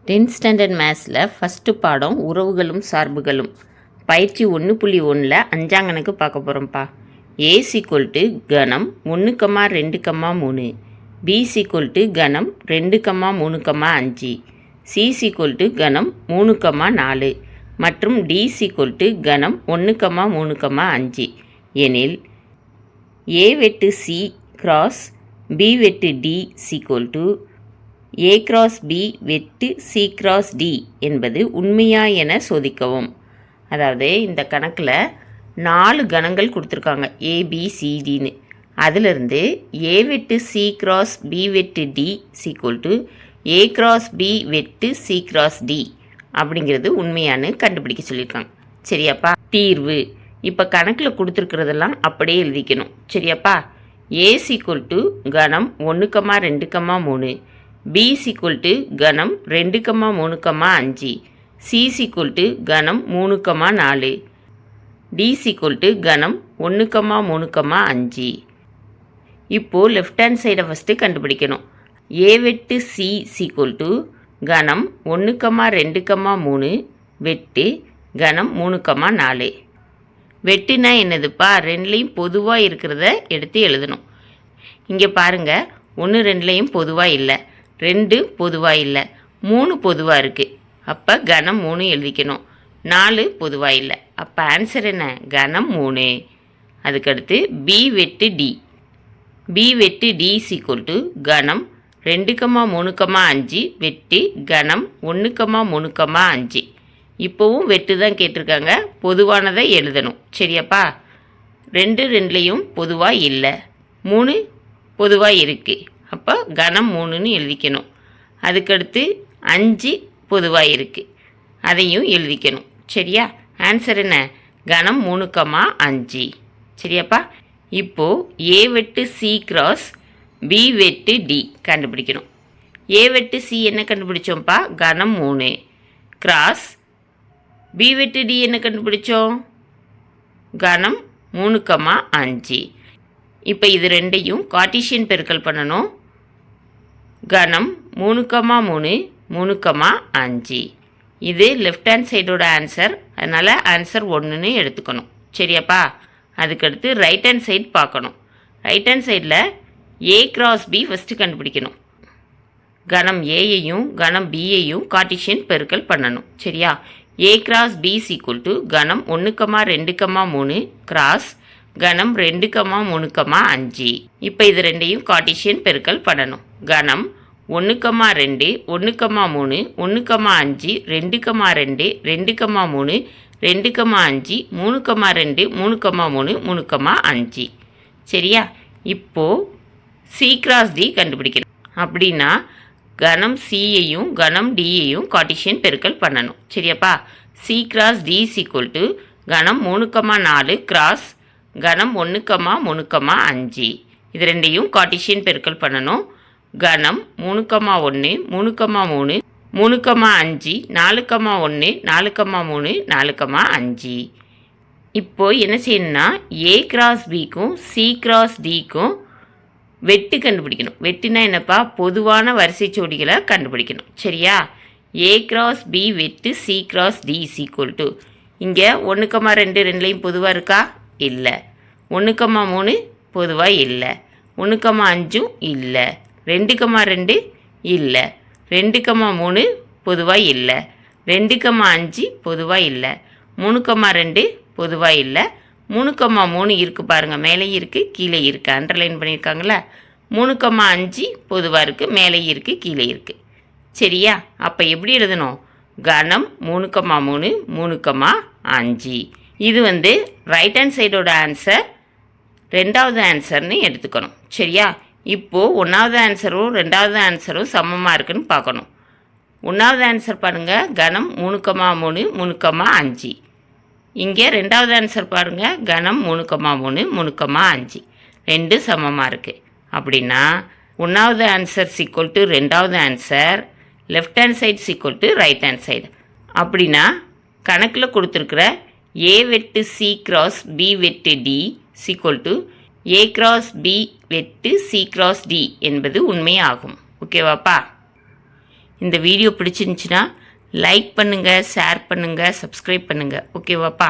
10th standard மேத்ஸில் first பாடம் உறவுகளும் சார்புகளும் பயிற்சி 1.1ல் 5ஆம் கணக்கு பார்க்க போகிறோம்ப்பா. A = கணம் 1,2,3, B = கணம் 2,3,5, C = கணம் 3,4 மற்றும் D = கணம் 1,3,5 எனில் A வெட்டு C கிராஸ் B வெட்டு D = A கிராஸ் B வெட்டு C கிராஸ் D என்பது உண்மையா என சோதிக்கவும். அதாவது இந்த கணக்கில் 4 கணங்கள் கொடுத்துருக்காங்க ABCDன்னு. அதிலிருந்து A வெட்டு C கிராஸ் B வெட்டு D = A கிராஸ் B வெட்டு C கிராஸ் D அப்படிங்கிறது உண்மையானு கண்டுபிடிக்க சொல்லியிருக்காங்க. சரியாப்பா? தீர்வு இப்போ கணக்கில் கொடுத்துருக்கிறதெல்லாம் அப்படியே எழுதிக்கணும். சரியாப்பா? A = கணம் 1,2,3, B = கணம் 2,3,5, C = கணம் 3,4, D = கணம் 1,3,5. இப்போது லெஃப்ட் ஹேண்ட் சைடை ஃபஸ்ட்டு கண்டுபிடிக்கணும். A வெட்டு C = கணம் 1,2,3 வெட்டு கணம் 3,4. வெட்டுனா என்னதுப்பா? ரெண்டுலேயும் பொதுவாக இருக்கிறத எடுத்து எழுதணும். இங்கே பாருங்கள், 1 2லேயும் பொதுவாக இல்லை, 2 பொதுவாக இல்லை, 3 பொதுவாக இருக்குது. அப்போ கணம் 3 எழுதிக்கணும். 4 பொதுவாக இல்லை. அப்போ ஆன்சர் என்ன? கணம் 3. அதுக்கடுத்து B வெட்டு D. B வெட்டு D = கணம் 2,3,5 வெட்டு கணம் 1,3,5. இப்போவும் வெட்டு தான் கேட்டிருக்காங்க, பொதுவானதை எழுதணும். சரியாப்பா? 2 2லேயும் பொதுவாக இல்லை, 3 பொதுவாக இருக்குது. அப்போ கணம் 3ன்னு எழுதிக்கணும். அதுக்கடுத்து 5 பொதுவாக இருக்குது, அதையும் எழுதிக்கணும். சரியா? ஆன்சர் என்ன? கணம் 3,5. சரியாப்பா? இப்போது A வெட்டு C கிராஸ் B வெட்டு D கண்டுபிடிக்கணும். A வெட்டு C என்ன கண்டுபிடிச்சோம்ப்பா? கணம் 3 கிராஸ் B வெட்டு D என்ன கண்டுபிடிச்சோம்? கணம் 3,5. இப்போ இது ரெண்டையும் கார்ட்டீசியன் பெருக்கல் பண்ணணும். கணம் 3,3 3,5. இது லெஃப்ட் ஹேண்ட் சைடோட ஆன்சர், அதனால் ஆன்சர் 1ன்னு எடுத்துக்கணும். சரியாப்பா? அதுக்கடுத்து ரைட் ஹேண்ட் சைடு பார்க்கணும். ரைட் ஹேண்ட் சைடில் A கிராஸ் B ஃபஸ்ட்டு கண்டுபிடிக்கணும். கணம் ஏயையும் கணம் பியையும் கார்ட்டீசியன் பெருக்கல் பண்ணணும். சரியா? A கிராஸ் B = கணம் 1,2,3 கிராஸ் கணம் 2,3,5. இப்போ இது ரெண்டையும் கார்ட்டீசியன் பெருக்கல் பண்ணணும். கணம் 1,2 1,3 1,5 2,2 2,3 2,5 3,2 3,3 3,5. சரியா? இப்போது C கிராஸ் D கண்டுபிடிக்கணும். அப்படின்னா கணம் Cயையும் கணம் Dயையும் கார்ட்டீசியன் பெருக்கல் பண்ணணும். சரியாப்பா? C கிராஸ் D = கணம் 3,4 கிராஸ் கணம் 1,3,5. இது ரெண்டையும் கார்ட்டீசியன் பெருக்கல் பண்ணணும். கணம் 3,1 3,3 3,5 4,1 4,3 4,5. இப்போது என்ன செய்யணும்னா A கிராஸ் Bக்கும் C கிராஸ் Dக்கும் வெட்டு கண்டுபிடிக்கணும். வெட்டுனா என்னப்பா? பொதுவான வரிசை ஜோடிகளை கண்டுபிடிக்கணும். சரியா? A கிராஸ் B வெட்டு C கிராஸ் D = இங்கே 1,2 2லேயும் பொதுவாக இருக்கா? இல்லை. 1,3 பொதுவாக இல்லை, 1,5 இல்லை, 2,2 இல்லை, 2,3 பொதுவாக இல்லை, 2,5 பொதுவாக இல்லை, 3,2 பொதுவாக இல்லை, 3,3 இருக்குது பாருங்கள், மேலே இருக்குது கீழே இருக்குது, அண்டர்லைன் பண்ணியிருக்காங்களா? 3,5 பொதுவாக இருக்குது, மேலே இருக்குது கீழே இருக்குது. சரியா? அப்போ எப்படி எழுதணும்? கணம் 3,3 3,5. இது ரைட் ஹேண்ட் சைடோட ஆன்சர், 2வது ஆன்சர்னு எடுத்துக்கணும். சரியா? இப்போது 1வது ஆன்சரும் 2வது ஆன்சரும் சமமாக இருக்குன்னு பார்க்கணும். 1வது ஆன்சர் பாருங்கள், கணம் 3,3 3,5. இங்கே 2வது ஆன்சர் பாருங்கள், கணம் 3,3 3,5. 2 சமமாக இருக்குது. அப்படின்னா 1வது ஆன்சர் = 2வது answer, left hand side = right hand side. அப்படின்னா கணக்கில் கொடுத்துருக்குற A வெட்டு C கிராஸ் B வெட்டு D = A கிராஸ் B வெட்டு C கிராஸ் D என்பது உண்மையாகும். ஓகேவாப்பா? இந்த வீடியோ பிடிச்சிருந்துச்சின்னா லைக் பண்ணுங்கள், ஷேர் பண்ணுங்கள், சப்ஸ்கிரைப் பண்ணுங்கள். ஓகேவாப்பா?